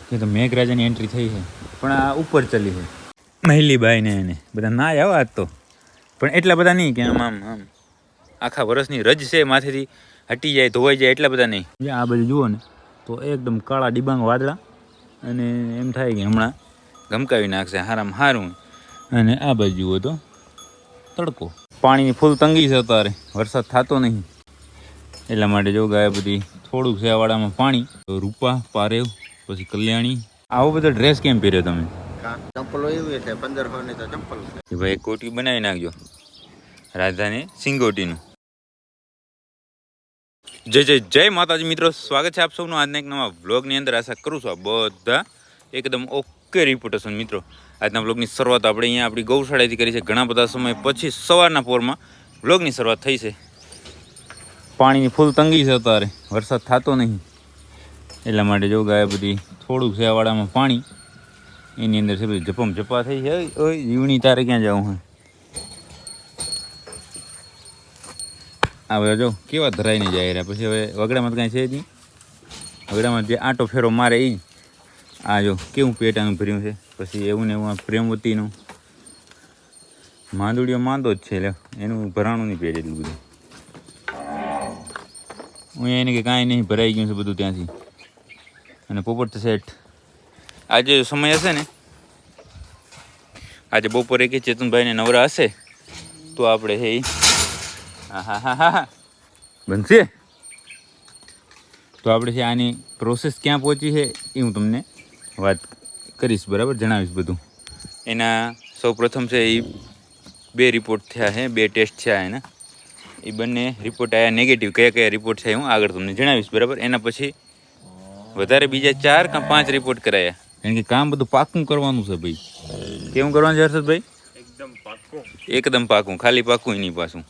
કે તો મેઘરાજાની એન્ટ્રી થઈ છે, પણ આ ઉપર ચલી છે મહિલીબાઈ ને એને બધા ના આવ્યા આજ તો, પણ એટલા બધા નહીં કે આમ આમ આમ આખા વર્ષની રજ છે માથેથી હટી જાય ધોવાઈ જાય એટલા બધા નહીં. આ બધું જુઓ ને તો એકદમ કાળા ડિબાંગ વાદળા, અને એમ થાય કે હમણાં ગમકાવી નાખશે હારામાં હારું. અને આ બાજુ જુઓ તો તડકો, પાણીની ફૂલ તંગી છે અત્યારે, વરસાદ થતો નહીં એટલા માટે જો ગાય બધી થોડુંક છે આ વાડામાં પાણી. રૂપા, પારેવ, પછી કલ્યાણી. આવો બધો ડ્રેસ કેમ પહેર્યો તમે? ચંપલો એવી છે 1500 ની તો ચંપલ છે ભાઈ. એક કોટી બનાવી નાખજો રાધાની સિંગોટીનું. જય જય જય માતાજી મિત્રો, સ્વાગત છે આપ સૌનું આજના એક નવા વ્લોગની અંદર. આશા કરું છું આ બધા એકદમ ઓકે રિપોર્ટ હશે મિત્રો. આજના વ્લોગની શરૂઆત આપણે અહીંયા આપણી ગૌશાળાથી કરી છે. ઘણા બધા સમય પછી સવારના પોરમાં વ્લોગની શરૂઆત થઈ છે. પાણીની ફૂલ તંગી છે અત્યારે, વરસાદ થતો નહીં એટલા માટે જો ગાય બધી થોડુંક છે આ વાડામાં પાણી, એની અંદર છે બધી ઝપમ ઝપા થઈ છે. ઓય જીવણી તારે ક્યાં જવું હે? આ હવે જો કેવા ધરાઈને જાય રહ્યા. પછી હવે વગડામાં તો કાંઈ છે જ નહીં. વગડામાં જે આંટો ફેરો મારે એ આ જો કેવું પેટાનું ભર્યું છે. પછી એવું ને એવું આ પ્રેમવતીનું માંદુડીઓ માંદો જ છે, લે એનું ભરાણું નહીં પહેરે એટલું બધું. હું એને કે કાંઈ નહીં, ભરાઈ ગયું છે બધું ત્યાંથી. અને પોપટ સેટ આજે સમય હશે ને, આજે બપોરે કે ચેતનભાઈને નવરા હશે તો આપણે હે હા હા હા હા બનશે તો આપણે છે આની પ્રોસેસ ક્યાં પહોંચી છે એ હું તમને વાત કરીશ, બરાબર જણાવીશ બધું. એના સૌ પ્રથમ છે એ 2 રિપોર્ટ થયા છે, 2 ટેસ્ટ થયા એના. એ બંને રિપોર્ટ આવ્યા નેગેટિવ. કયા કયા રિપોર્ટ છે હું આગળ તમને જણાવીશ, બરાબર. એના પછી વધારે બીજા 4 કે 5 રિપોર્ટ કરાયા, કારણ કે કામ બધું પાકું કરવાનું છે ભાઈ. કેવું કરવાનું છે હર્ષદભાઈ? એકદમ પાકું, એકદમ પાકું, ખાલી પાકું નહીં પાછું.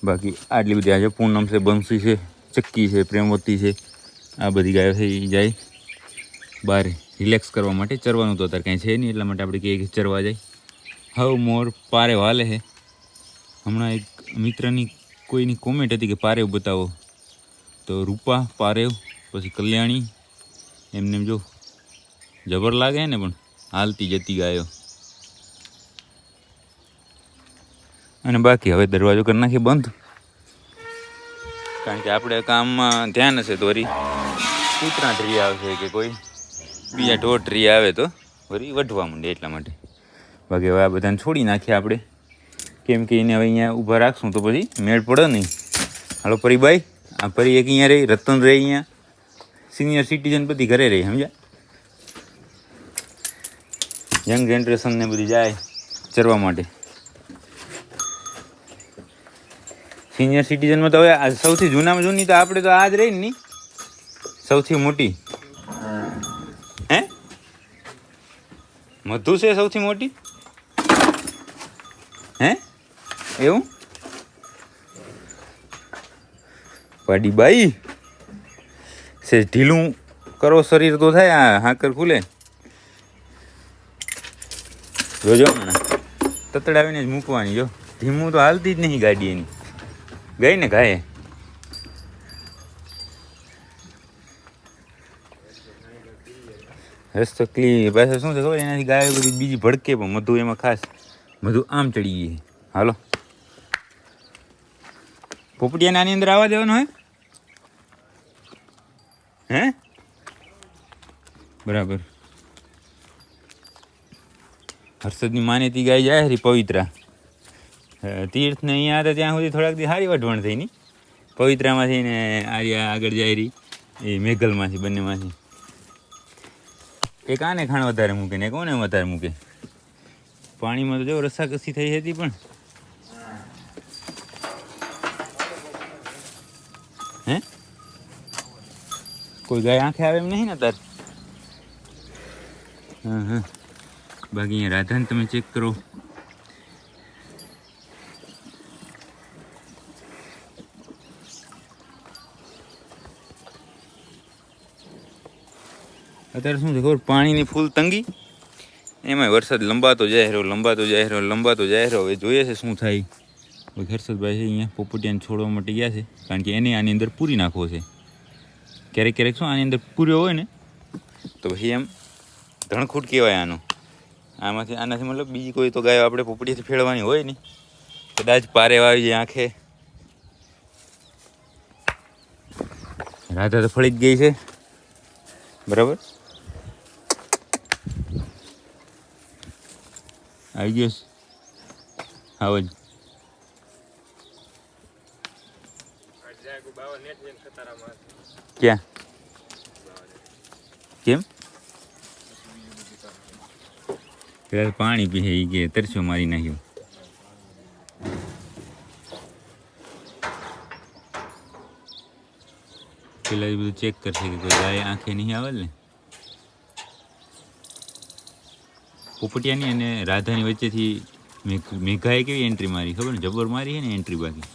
બાકી આટલી બધી આજે પૂનમ છે, બંસી છે, ચક્કી છે, પ્રેમવતી છે, આ બધી ગાયો થઈ જાય બહાર રિલેક્સ કરવા માટે. ચરવાનું તો અત્યારે કાંઈ છે નહીં એટલા માટે આપણે કહીએ કે ચરવા જાય. હવે મોર પારેવ હાલે છે. હમણાં એક મિત્રની કોઈની કોમેન્ટ હતી કે પારેવ બતાવો, તો રૂપા, પારેવ, પછી કલ્યાણી, એમને જો જબર લાગે ને, પણ હાલતી જતી ગાયો. અને બાકી હવે દરવાજો કરી નાખીએ બંધ, કારણ કે આપણે કામમાં ધ્યાન હશે તો વળી કૂતરા ટ્રી આવશે કે કોઈ બીજા ઢોર ટ્રી આવે તો વળી વઢવા માંડે એટલા માટે. બાકી હવે આ બધાને છોડી નાખીએ આપણે, કેમ કે એને હવે અહીંયા ઊભા રાખશું તો પછી મેળ પડે નહીં. હાલો પરીભાઈ, આ પરી એક અહીંયા રહી, રતન રહી અહીંયા, સિનિયર સિટીઝન બધી ઘરે રહી, સમજ્યા. યંગ જનરેશનને બધી જાય ચરવા માટે. સિનિયર સિટીઝનમાં તો હવે સૌથી જૂનામાં જૂની તો આપણે તો આ જ રહી ને, સૌથી મોટી હે મધુ છે સૌથી મોટી હે એવું. પાડીબાઈ છે, ઢીલું કરો શરીર તો થાય, આ હાકર ખુલે. જોજો તતડાવીને જ મૂકવાની, જો ધીમું તો હાલતી જ નહીં ગાડી એની, ગઈ ને ગાયે. રસ્તો ક્લિયર પાછળ શું છે ખબર, એનાથી ગાયો બધી બીજી ભડકે, પણ મધુ એમાં ખાસ મધુ આમ ચડી ગઈ. હાલો પોપટિયાને આની અંદર આવવા દેવાનો હે હે બરાબર. હર્ષદની માનેતી ગાય જાય હરી પવિત્રા તીર્થને અહીંયા હતા ત્યાં સુધી થોડાક દી સારી વઢવણ થઈ ની. પવિત્રામાંથી ને આર્યા આગળ જાય રહી એ મેઘલમાંથી, બંનેમાંથી. એક આને ખાણ વધારે મૂકે ને કોને વધારે મૂકે. પાણીમાં તો જો રસાકસી થઈ હતી, પણ હે કોઈ ગાય આંખે આવે એમ નહીં ને તાર. હા હા. બાકી અહીંયા રાધાને તમે ચેક કરો, અત્યારે શું છે ખબર, પાણીની ફૂલ તંગી, એમાંય વરસાદ લંબાતો જાય રહ્યો, લંબાતો જાય રહ્યો, લંબાતો જાય રહ્યો. હવે જોઈએ છે શું થાય. હર્ષદભાઈ છે અહીંયા પોપટિયાને છોડવા માટે ગયા છે, કારણ કે એને આની અંદર પૂરી નાખવો છે. ક્યારેક ક્યારેક શું આની અંદર પૂર્યો હોય ને તો પછી એમ ધણખૂટ કહેવાય આનું. આનાથી મતલબ બીજી કોઈ તો ગાયો આપણે પોપડીથી ફેરવાની હોય ને, કદાચ પારે આવી જાય આંખે. રાધા તો ફળી જ ગઈ છે બરાબર. આવી ગયો આવો જ. ક્યાં કેમ પેલા પાણી પીએ એ કે તરસ્યો મારી નાખ્યો. પેલા એ બધું ચેક કરશે કે કોઈ ગાય આંખે નહીં આવે ને. પોપટિયાની અને રાધાની વચ્ચેથી મેઘાએ કેવી એન્ટ્રી મારી ખબર ને, જબર મારી છે ને એન્ટ્રી. બાકી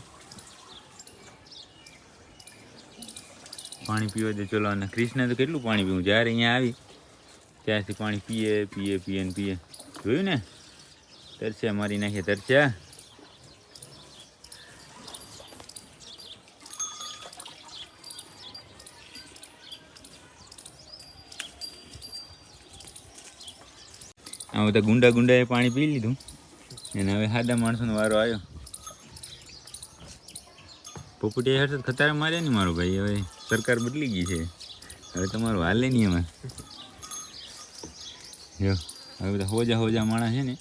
પાણી પીવા દે ચલો. અને કૃષ્ણ તો કેટલું પાણી પીવું, જ્યારે અહીંયા આવી ત્યારથી પાણી પીએ પીએ પીએ ને પીએ. જોયું ને તરસ્યા મારી નાખીએ તરસ્યા. આ બધા ગુંડા ગુંડાએ પાણી પી લીધું અને હવે સાદા માણસોનો વારો આવ્યો. પોપટિયા હર્ષદ ખતરા માર્યા ને મારો ભાઈ. હવે સરકાર બદલી ગઈ છે, હવે તમારું હાલે નહીં એમાં. જો હવે બધા હોજા હોજા માણસ છે ને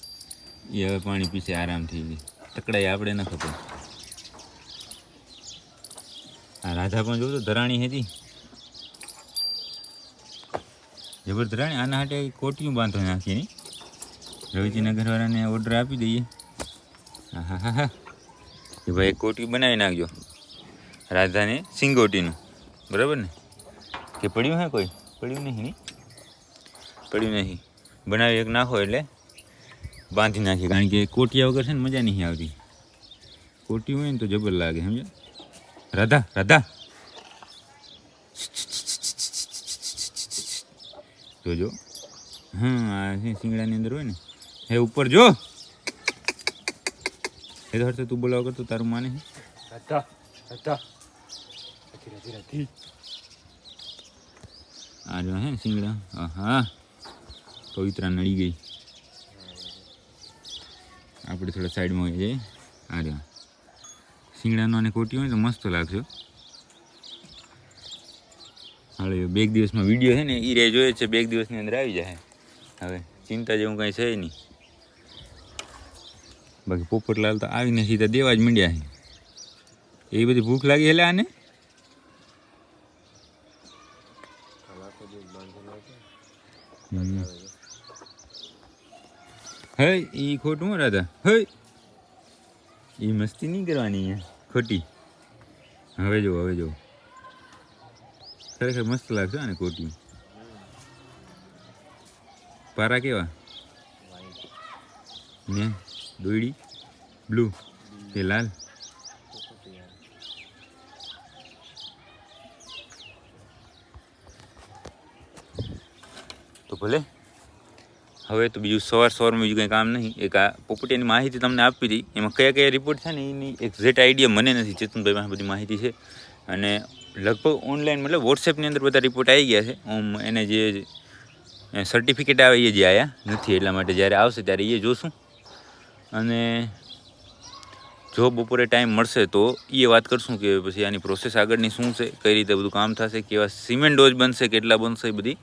એ હવે પાણી પીશે આરામથી. તકડાઈ આપણે ન ખબર. આ રાધા પણ જોતો ધરાણી હતી જબર ધરાણી. આના હાટે કોટિયું બાંધો નાખીએ નહીં. રવિજીનગરવાળાને ઓર્ડર આપી દઈએ. હા હા હા હા કે ભાઈ એક કોટિયું બનાવી નાખજો રાધાને સિંગોટીનું, બરાબર ને. કે પડ્યું હે કોઈ? પડ્યું નહીં નહીં, પડ્યું નહીં. બનાવી એક નાખો એટલે બાંધી નાખીએ. કારણ કે કોટિયા વગર છે ને મજા નહીં આવતી. કોટિયું હોય ને તો જબર લાગે, સમજો. રાધા રાધા જોજો. હા આ શિંગડાની અંદર હોય ને. હે ઉપર જો. એ તો હર્ષ તું બોલાવ કરતો તારું માને છે. રાધા રાધા રાધી. આ જો હે શિંગડા. હા પવિત્રા નડી ગઈ. આપણે થોડા સાઈડમાં હોઈ જઈએ. આ જો શિંગડાનો અને કોટી હોય તો મસ્ત લાગશે. હવે બે દિવસમાં વિડીયો છે ને એ રે જોઈએ છે, બે દિવસની અંદર આવી જાય. હવે ચિંતા જેવું કાંઈ છે નહીં. બાકી પોપટલાલ તો આવીને સીધા દેવા જ માંડ્યા છે. એ બધી ભૂખ લાગી એટલે આને. હે એ ખોટું રાધા. હે એ મસ્તી નહીં કરવાની ખોટી. હવે જો હવે જો ખરેખર મસ્ત લાગશે આને કોટી. પારા કેવા ને? દોયડી બ્લુ કે લાલ? તો ભલે. હવે તો બીજું સવારમાં બીજું કંઈ કામ નહીં. એક આ પોપટિયાની માહિતી તમને આપી હતી. એમાં કયા કયા રિપોર્ટ છે ને એની એક્ઝેક્ટ આઈડિયા મને નથી. ચેતનભાઈ પાસે બધી માહિતી છે અને લગભગ ઓનલાઈન મતલબ વોટ્સએપની અંદર બધા રિપોર્ટ આવી ગયા છે. એને જે સર્ટિફિકેટ આવે એ જે આવ્યા નથી, એટલા માટે જ્યારે આવશે ત્યારે એ જોશું. અને જો બપોરે ટાઈમ મળશે તો એ વાત કરશું કે પછી આની પ્રોસેસ આગળની શું છે, કઈ રીતે બધું કામ થશે, કેવા સિમેન્ટ ડોઝ બનશે, કેટલા બનશે, એ બધી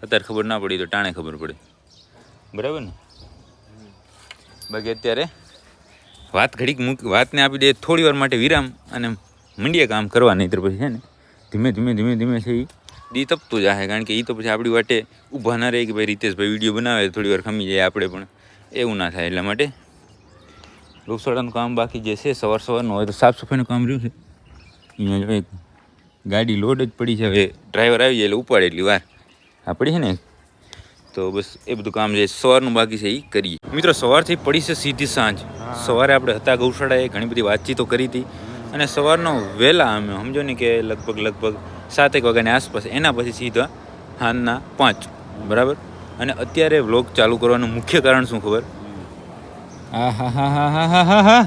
અત્યારે ખબર ના પડી તો ટાણે ખબર પડે, બરાબર ને. બાકી અત્યારે વાત ઘડીક વાતને આપી દે થોડી વાર માટે વિરામ અને મંડીએ કામ કરવા. નહીં તો પછી છે ને ધીમે ધીમે ધીમે ધીમે છે એ દી તપતું જાય. કારણ કે એ તો પછી આપણી વાટે ઊભા ના રહે કે ભાઈ રીતેશભાઈ વિડીયો બનાવે થોડી વાર ખમી જાય આપણે, પણ એવું ના થાય. એટલા માટે રોગચાળાનું કામ બાકી જે છે સવારનું હોય તો સાફ સફાઈનું કામ રહ્યું છે. અહીંયા જો એક ગાડી લોડ જ પડી છે. હવે ડ્રાઈવર આવી જાય એટલે ઉપાડે એટલી વાર આપણી છે ને. તો બસ એ બધું કામ જે સવારનું બાકી છે એ કરીએ. મિત્રો સવારથી પડી છે સીધી સાંજ. સવારે આપણે હતા ગૌશાળાએ, ઘણી બધી વાતચીતો કરી હતી અને સવારનો વહેલા અમે સમજો ને કે લગભગ 7 વાગ્યાની આસપાસ. એના પછી સીધા સાંજના 5, બરાબર. અને અત્યારે વ્લોગ ચાલુ કરવાનું મુખ્ય કારણ શું ખબર? હા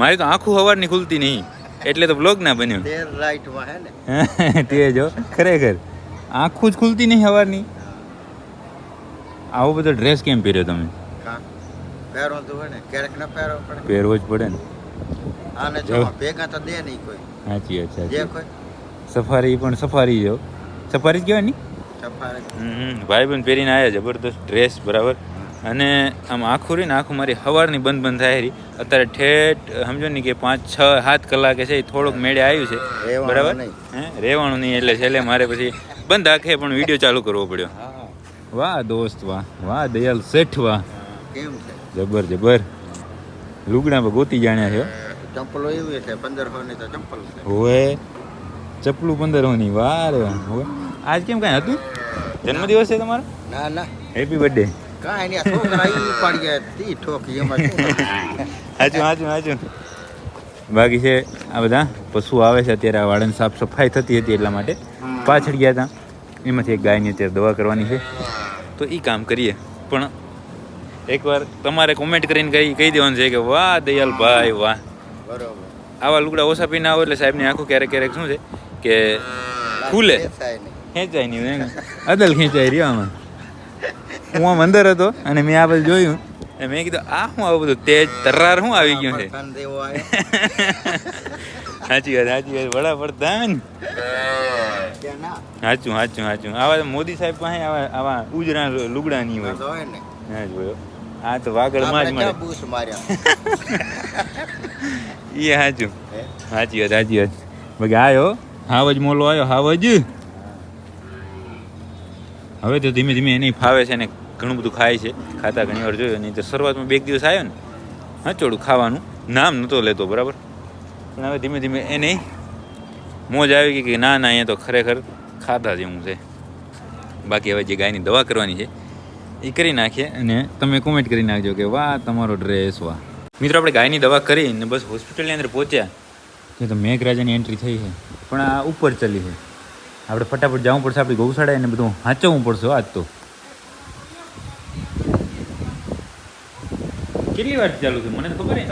મારી તો આંખું સવારની ખુલતી નહીં એટલે તો વ્લોગ ના બન્યો. તે જો ખરેખર આંખું જ ખુલતી નહીં સવારની. આવો બધો ડ્રેસ કેમ પહેર્યો તમે? કાં પહેરો તો હોય ને, ક્યારેક ન પહેરો પડે. પહેરવો જ પડે ને. આને જો ભેગા તો દે નહીં કોઈ. સાચી વાત જે સાચી. કોઈ સફારી પણ સફારી જો સફારી જ કહેવાય ને. સફારી ભાઈ બંધ પહેરીને આવ્યા જબરદસ્ત ડ્રેસ બરાબર. અને આમ આખું રહી ને આખું મારી સવારની બંધ થાય રહી. અત્યારે ઠેઠ સમજો ને કે 5-6-7 કલાકે છે એ થોડુંક મેળે આવ્યું છે બરાબર. હે રહેવાનું નહીં એટલે છેલ્લે મારે પછી બંધ આંખે પણ વિડીયો ચાલુ કરવો પડ્યો. હા વાહ દોસ્ત વાહ, વાહ દયાલ શેઠ વાહ, કેમ છે જબર જબર. લુગડા પર ગોતી જાણ્યા છે. ચંપલો એવી છે 1500 ની તો ચંપલ છે. હોવે ચપલું 1500 વાહ રે વાહ. હોવે આજ કેમ કાંઈ હતું? જન્મદિવસ છે તમારો? ના ના હેપી બર્થડે. કાંઈ નહીં, આ છોકરા ઈ પાડી ગયા તી ઠોકી એમાં શું કરવું? હાચું હાચું હાચું. બાકી છે આ બધા પશુ આવે છે અત્યારે. આ વાળાની સાફ સફાઈ થતી હતી એટલા માટે પાછળ ગયા હતા. એમાંથી એક ગાયની અત્યારે દવા કરવાની છે તો એ કામ કરીએ. પણ એકવાર તમારે કોમેન્ટ કરીને કહી દેવાનું છે કે વાહ દયાલભાઈ વાહ. બરોબર. આવા લુગડા ઓછા પીને આવો એટલે સાહેબની આંખો ક્યારેક ક્યારેક શું છે કે ખુલે, થાય નહીં. ખેંચાય નહીં. અદલ ખેંચાય રહ્યો આમાં. હું આમ અંદર હતો અને મેં આ બધું જોયું. મેં કીધું આ શું આવું બધું તેજ તર્રાર શું આવી ગયું છે. વરસાદ જેવો આવ્યો. સાચી વાત સાચી વાત. વડાપ્રધાન. કે ના સાચું સાચું સાચું. આવા મોદી સાહેબ પાસે આવા ઉજરા લુગડા નહીં આ હોય. તો હોય ને. ના જોયો. આ તો વાગડમાં જ આપણે મળે. ક્યાં બૂસ માર્યા? એ સાચું. હે? સાચી વાત સાચી વાત. બાકી આવ્યો હાવજ મોલો આવ્યો હાવજ. હવે તો ધીમે ધીમે એને ફાવે છે ને ઘણું બધું ખાય છે. ખાતા ઘણી વાર જોયું. નહીં તો શરૂઆતમાં 2 દિવસ આવ્યો ને હચોડું ખાવાનું નામ નહોતો લેતો બરાબર. પણ હવે ધીમે ધીમે એને મોજ આવી ગઈ કે ના ના અહીંયા તો ખરેખર ખાધા જેવું છે. બાકી હવે જે ગાયની દવા કરવાની છે એ કરી નાખીએ અને તમે કોમેન્ટ કરી નાખજો કે વાહ તમારો ડ્રેસ વાહ. મિત્રો આપણે ગાયની દવા કરીને બસ હોસ્પિટલની અંદર પહોંચ્યા કે તો મેઘરાજાની એન્ટ્રી થઈ છે. પણ આ ઉપર ચલી છે. આપણે ફટાફટ જવું પડશે. આપણી ગૌશાળા એને બધું સાચવવું પડશે આજ તો. કેટલી વાર ચાલુ છે મને તો ખબર નહીં.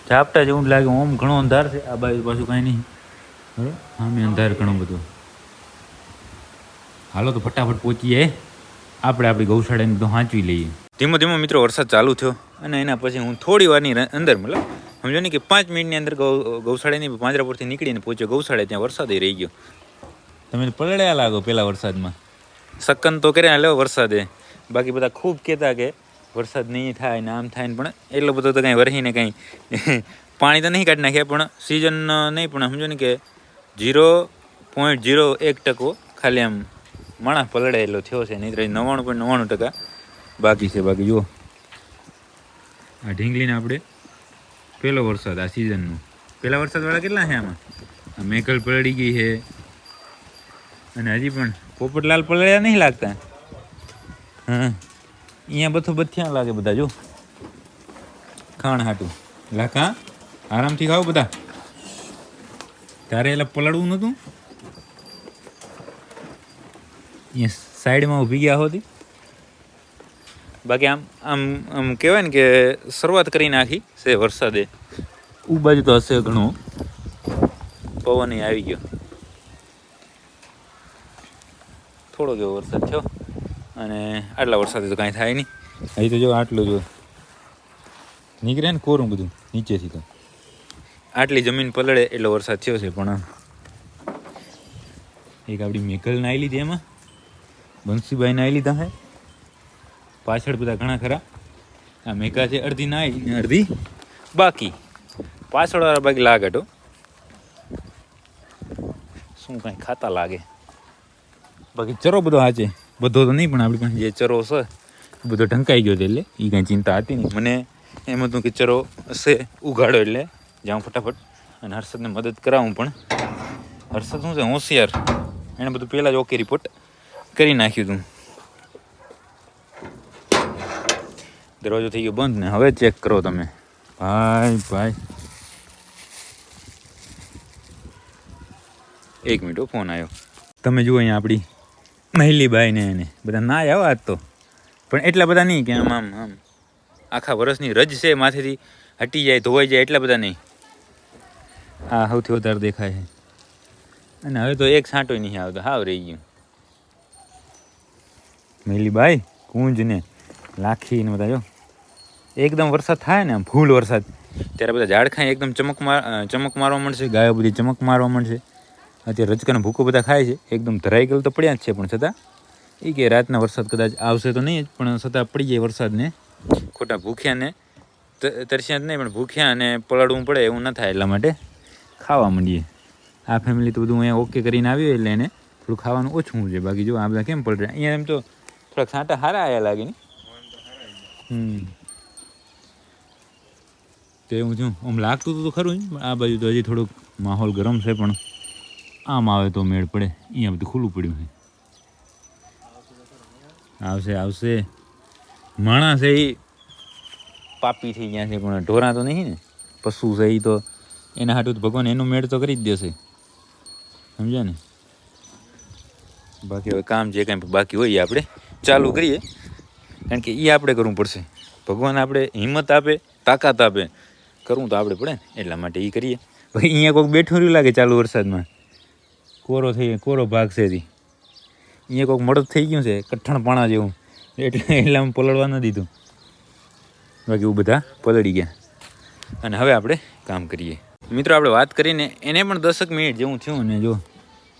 ઝાપટા જેવું જ લાગે. ઓમ ઘણો અંધાર છે. આ બાજુ પાછું કાંઈ નહીં. હવે હા મેં અંધાર ઘણું બધું. હાલો તો ફટાફટ પહોંચીએ આપણે આપણી ગૌશાળાને બધું સાચવી લઈએ. ધીમો ધીમો મિત્રો વરસાદ ચાલુ થયો અને એના પછી હું થોડી વારની અંદર મતલબ સમજો ને કે 5 મિનિટની અંદર ગૌશાળાની પાંજરાપુરથી નીકળીને પહોંચ્યો ગૌશાળા. ત્યાં વરસાદ રહી ગયો. તમે પલળ્યા લાગો પેલા વરસાદમાં. સક્કન તો કર્યા લે વરસાદે. બાકી બધા ખૂબ કહેતા કે વરસાદ નહીં થાય ને આમ થાય ને પણ એટલો બધો તો કાંઈ વરહીને કાંઈ પાણી તો નહીં કાઢી નાખ્યા. પણ સિઝન નહીં પણ સમજો ને કે 0.01% ખાલી આમ માણસ પલળેલો થયો છે. નહીં તો 99.99% બાકી છે. બાકી જુઓ આ ઢીંગલીને આપણે પહેલો વરસાદ આ સિઝનનો. પહેલા વરસાદવાળા કેટલા છે આમાં? આ મેકલ પલળી ગઈ છે અને હજી પણ પોપટલાલ પલળ્યા નહીં લાગતા. હા અહીંયા બધું બથ્યા લાગે બધા. જો ખાણ હાટું લાખા આરામથી ખાવ બધા. તારે એટલે પલળવું નહોતું. અહીંયા સાઈડમાં ઊભી ગયા હોતી. બાકી આમ આમ આમ કહેવાય ને કે શરૂઆત કરી નાખી છે વરસાદે. ઉ બાજુ તો હશે ઘણો પવન આવી ગયો. થોડો જેવો વરસાદ થયો અને આટલા વરસાદે તો કાંઈ થાય નહીં. અહીં તો જો આટલું જો નીકળે ને કોરું બધું નીચેથી. તો આટલી જમીન પલળે એટલો વરસાદ થયો છે. પણ એક આપણી મેકલ નાઈ લીધી, એમાં બંસીભાઈ નાઈ લીધા હે. પાછળ બધા ઘણા ખરા આ મેકા છે. અડધી નાઈ ને અડધી બાકી. પાછળવાળા બાકી લાગે તો શું કાંઈ ખાતા લાગે. બાકી ચરો બધો હાચે. બધો તો નહીં પણ આપણી પાસે જે ચરો છે બધો ઢંકાઈ ગયો છે. એટલે એ કાંઈ ચિંતા હતી નહીં. મને એમ હતું કે ચરો હશે ઉઘાડો એટલે જાઉં ફટાફટ અને હર્ષદને મદદ કરાવું. પણ હર્ષદ શું છે હોશિયાર. એણે બધું પહેલાં જ ઓકે રિપોર્ટ કરી નાખ્યું હતું. દરવાજો થઈ ગયો બંધ ને હવે ચેક કરો તમે. ભાઈ એક મિનિટ ફોન આવ્યો. તમે જુઓ અહીંયા આપણી મહિલીબાઈ ને એને બધા ના આવ્યા આજ તો. પણ એટલા બધા નહીં કે આમ આમ આમ આખા વર્ષની રજ છે માથેથી હટી જાય ધોવાઈ જાય એટલા બધા નહીં. આ સૌથી વધારે દેખાય છે. અને હવે તો એક છાંટો નહીં આવતો, હાવ રહી ગયું. મેલીબાઈ કુંજ ને લાખી ને બધા જો એકદમ વરસાદ થાય ને આમ ફૂલ વરસાદ ત્યારે બધા ઝાડખાં એકદમ ચમક મારવા માંડશે, ગાયો બધી ચમક મારવા માંડશે. અત્યારે રચકાનો ભૂકો બધા ખાય છે, એકદમ ધરાઈ ગયેલ તો પડ્યા જ છે, પણ છતાં એ કે રાતના વરસાદ કદાચ આવશે તો નહીં જ, પણ છતાં પડી જાય વરસાદને. ખોટા ભૂખ્યા ને તરસ્યા જ નહીં, પણ ભૂખ્યા અને પલાળવું પડે એવું ન થાય, એટલા માટે ખાવા માંડીએ. આ ફેમિલી તો બધું અહીંયા ઓકે કરીને આવ્યું એટલે એને થોડું ખાવાનું ઓછું છે. બાકી જો આ બધા કેમ પડ રહ્યા અહીંયા, એમ તો થોડાક છાંટા સારા આવ્યા લાગે ને. તો એવું થયું, આમ લાગતું હતું તો ખરું જ, પણ આ બાજુ તો હજી થોડુંક માહોલ ગરમ છે, પણ આમ આવે તો મેળ પડે. અહીંયા બધું ખુલ્લું પડ્યું છે. આવશે માણસ એ પાપી થઈ ગયા છે, પણ ઢોરા તો નહીં ને, પશુ છે એ તો એના હાટું તો ભગવાન એનો મેળ તો કરી જ દેશે, સમજ્યા ને. બાકી હવે કામ જે કાંઈ બાકી હોય એ આપણે ચાલુ કરીએ, કારણ કે એ આપણે કરવું પડશે. ભગવાન આપણે હિંમત આપે, તાકાત આપે, કરવું તો આપણે પડે ને, એટલા માટે એ કરીએ. ભાઈ અહીંયા કોઈક બેઠું રહ્યું લાગે ચાલુ વરસાદમાં, કોરો ભાગ છે એથી. અહીંયા કોઈક મળદ થઈ ગયું છે કઠણ પાણા જેવું, એટલે આમ પલળવા ન દીધું. બાકી એવું બધા પલળી ગયા. અને હવે આપણે કામ કરીએ. મિત્રો આપણે વાત કરીને એને પણ 10 મિનિટ જેવું થયું, અને જો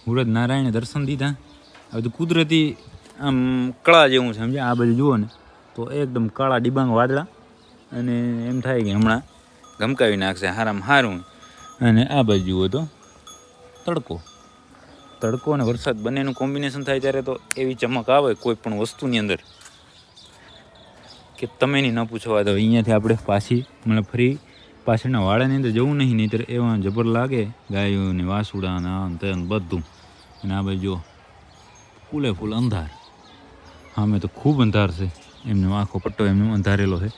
હુરદ નારાયણે દર્શન દીધા. આ બધું કુદરતી આમ કળા જેવું છે, સમજ્યા. આ બધું જુઓ ને તો એકદમ કાળા ડિબાંગ વાદળા, અને એમ થાય કે હમણાં ધમકાવી નાખશે હારામાં હારું. અને આ બાજુ જુઓ તો તડકો અને વરસાદ બંનેનું કોમ્બિનેશન થાય ત્યારે તો એવી ચમક આવે કોઈ પણ વસ્તુની અંદર કે તમે નહીં ન પૂછવા દો. અહીંયાથી આપણે પાછી મતલબ ફરી પાછળના વાડાની અંદર જવું નહીં, નહીંતર એવા જબર લાગે ગાયો ને વાસુડા ને આમ તેમ બધું. અને આ બાજુ ફૂલે ફૂલ અંધાર, સામે તો ખૂબ અંધાર છે, એમને આખો પટ્ટો એમને અંધારેલો છે.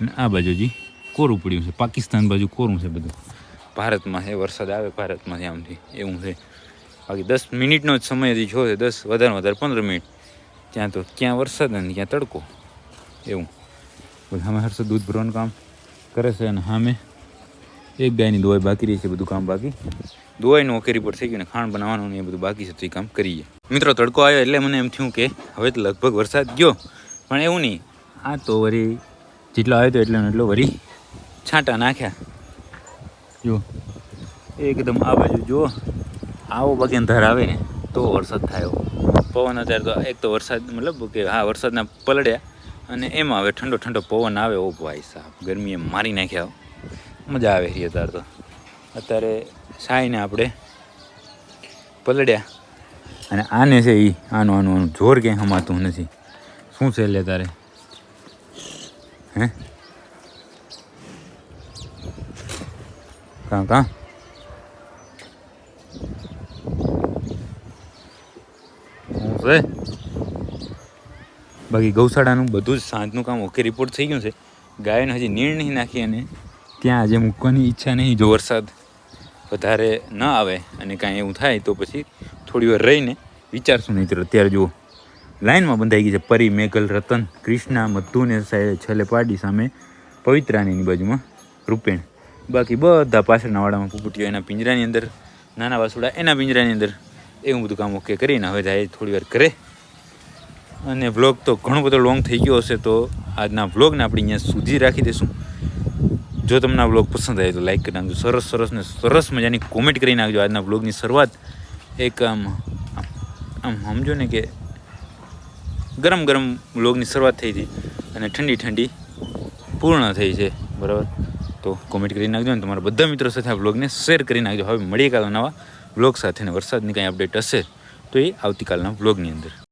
અને આ બાજુ હજી કોરું પડ્યું છે, પાકિસ્તાન બાજુ કોરું છે બધું. ભારતમાં છે વરસાદ આવે ભારતમાંથી આમથી એવું છે. બાકી 10 મિનિટનો જ સમય હજી છો છે, 10 વધારે 15 મિનિટ, ત્યાં તો ક્યાં વરસાદ અને ક્યાં તડકો એવું. સામે હર્ષદ દૂધ ભરવાનું કામ કરે છે, અને સામે એક ગાયની દોવાઈ બાકી રહી છે, બધું કામ બાકી. દોવાઈનું ઓકે રિપોર્ટ થઈ ગયું ને ખાણ બનાવવાનું ને એ બધું બાકી છે, તો એ કામ કરીએ. મિત્રો તડકો આવ્યો એટલે મને એમ થયું કે હવે તો લગભગ વરસાદ ગયો, પણ એવું નહીં. આ તો વળી જેટલો આવ્યો તો એટલો વળી છાંટા નાખ્યા. જો એકદમ આ બાજુ જુઓ, આવો બાકી અંધાર આવે ને તો વરસાદ થાય. પવન અત્યારે તો એક તો વરસાદ મતલબ કે હા વરસાદના પલળ્યા, અને એમાં હવે ઠંડો પવન આવે. ઓ ભાઈ સાહેબ, ગરમીએ મારી નાખ્યા, મજા આવે છે અત્યારે તો. અત્યારે સાઈને આપણે પલળ્યા, અને આને છે એ આનું જોર ક્યાંય હમાતું નથી. શું છે લે તારે હે કાં શું છે? બાકી ગૌશાળાનું બધું જ સાંજનું કામ ઓકે રિપોર્ટ થઈ ગયું છે. ગાયને હજી નીણ નહીં નાખી, અને ત્યાં આજે મૂકવાની ઈચ્છા નહીં. જો વરસાદ વધારે ન આવે અને કાંઈ એવું થાય તો પછી થોડી વાર રહીને વિચારશું. નહીં તો અત્યારે જુઓ લાઈનમાં બંધાઈ ગઈ છે પરી, મેઘલ, રતન, કૃષ્ણા, મધુને છેલ્લે પાડી, સામે પવિત્રાની બાજુમાં રૂપેણ. બાકી બધા પાછળના વાડામાં પુપટીઓ એના પિંજરાની અંદર, નાના વાસુડા એના પિંજરાની અંદર. એવું બધું કામ ઓકે કરીને હવે જાય થોડી વાર કરે. અને વ્લોગ તો ઘણો બધો લોંગ થઈ ગયો હશે, તો આજના વ્લોગને આપણે અહીંયા સુધી રાખી દઈશું. જો તમને આ વ્લોગ પસંદ આવે તો લાઈક કરી નાખજો, સરસ મજાની કોમેન્ટ કરી નાખજો. આજના વ્લોગની શરૂઆત એક આમ સમજો ને કે ગરમ વ્લોગની શરૂઆત થઈ હતી, અને ઠંડી પૂર્ણ થઈ છે, બરાબર. તો કોમેન્ટ કરી નાખજો, અને તમારા બધા મિત્રો સાથે આ વ્લોગને શેર કરી નાખજો. હવે મળીએ કાલે નવા વ્લોગ સાથે, ને વરસાદની કાંઈ અપડેટ હશે તો એ આવતીકાલના વ્લોગની અંદર.